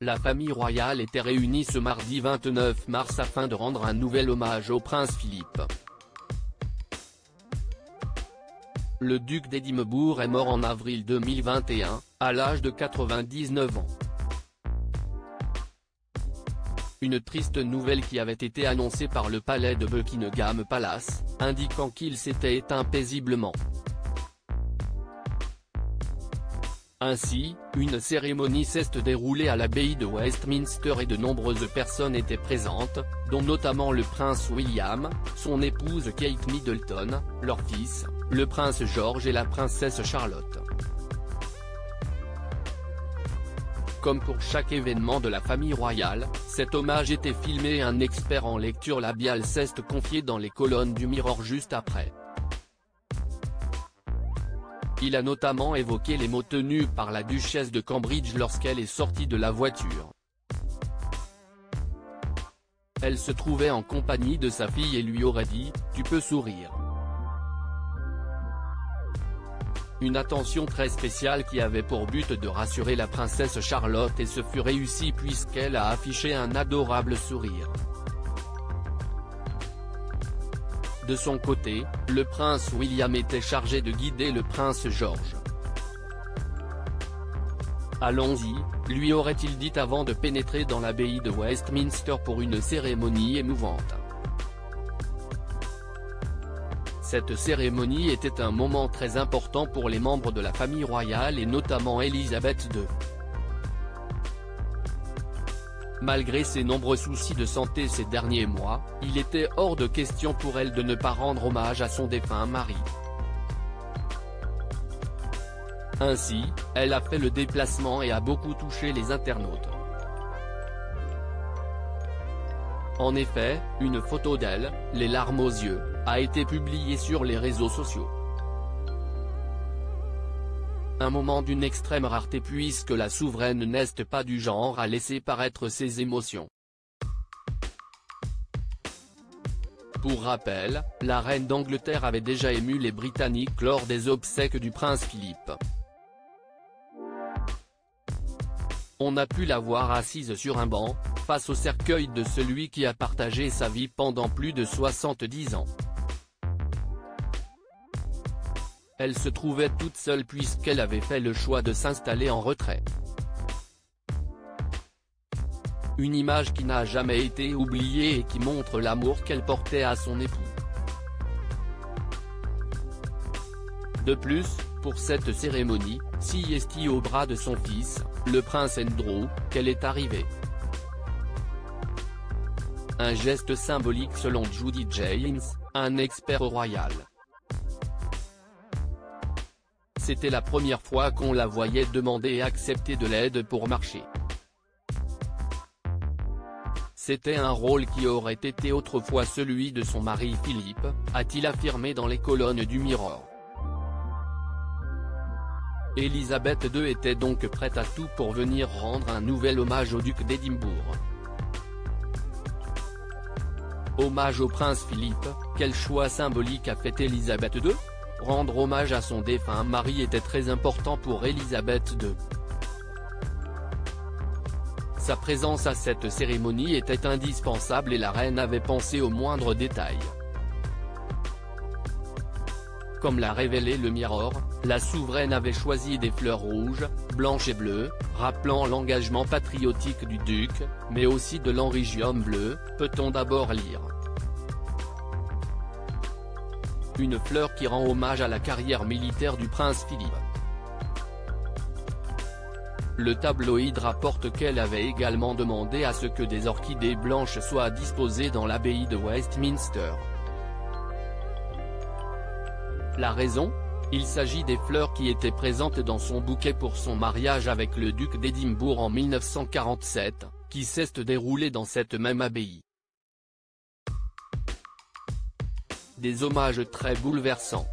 La famille royale était réunie ce mardi 29 mars afin de rendre un nouvel hommage au prince Philippe. Le duc d'Édimbourg est mort en avril 2021, à l'âge de 99 ans. Une triste nouvelle qui avait été annoncée par le palais de Buckingham Palace, indiquant qu'il s'était éteint paisiblement. Ainsi, une cérémonie s'est déroulée à l'abbaye de Westminster et de nombreuses personnes étaient présentes, dont notamment le prince William, son épouse Kate Middleton, leur fils, le prince George et la princesse Charlotte. Comme pour chaque événement de la famille royale, cet hommage était filmé et un expert en lecture labiale s'est confié dans les colonnes du Mirror juste après. Il a notamment évoqué les mots tenus par la duchesse de Cambridge lorsqu'elle est sortie de la voiture. Elle se trouvait en compagnie de sa fille et lui aurait dit « Tu peux sourire ». Une attention très spéciale qui avait pour but de rassurer la princesse Charlotte et ce fut réussi puisqu'elle a affiché un adorable sourire. De son côté, le prince William était chargé de guider le prince George. Allons-y, lui aurait-il dit avant de pénétrer dans l'abbaye de Westminster pour une cérémonie émouvante. Cette cérémonie était un moment très important pour les membres de la famille royale et notamment Elisabeth II. Malgré ses nombreux soucis de santé ces derniers mois, il était hors de question pour elle de ne pas rendre hommage à son défunt mari. Ainsi, elle a fait le déplacement et a beaucoup touché les internautes. En effet, une photo d'elle, les larmes aux yeux, a été publiée sur les réseaux sociaux. Un moment d'une extrême rareté puisque la souveraine n'est pas du genre à laisser paraître ses émotions. Pour rappel, la reine d'Angleterre avait déjà ému les Britanniques lors des obsèques du prince Philippe. On a pu la voir assise sur un banc, face au cercueil de celui qui a partagé sa vie pendant plus de 70 ans. Elle se trouvait toute seule puisqu'elle avait fait le choix de s'installer en retrait. Une image qui n'a jamais été oubliée et qui montre l'amour qu'elle portait à son époux. De plus, pour cette cérémonie, si est au bras de son fils, le prince Andrew, qu'elle est arrivée. Un geste symbolique selon Judy James, un expert royal. C'était la première fois qu'on la voyait demander et accepter de l'aide pour marcher. C'était un rôle qui aurait été autrefois celui de son mari Philippe, a-t-il affirmé dans les colonnes du Mirror. Elisabeth II était donc prête à tout pour venir rendre un nouvel hommage au duc d'Édimbourg. Hommage au prince Philippe, quel choix symbolique a fait Elisabeth II ? Rendre hommage à son défunt mari était très important pour Elisabeth II. Sa présence à cette cérémonie était indispensable et la reine avait pensé aux moindres détails. Comme l'a révélé le Mirror, la souveraine avait choisi des fleurs rouges, blanches et bleues, rappelant l'engagement patriotique du duc, mais aussi de l'enrygium bleu, peut-on d'abord lire. Une fleur qui rend hommage à la carrière militaire du prince Philippe. Le tabloïd rapporte qu'elle avait également demandé à ce que des orchidées blanches soient disposées dans l'abbaye de Westminster. La raison ? Il s'agit des fleurs qui étaient présentes dans son bouquet pour son mariage avec le duc d'Édimbourg en 1947, qui s'est déroulé dans cette même abbaye. Des hommages très bouleversants.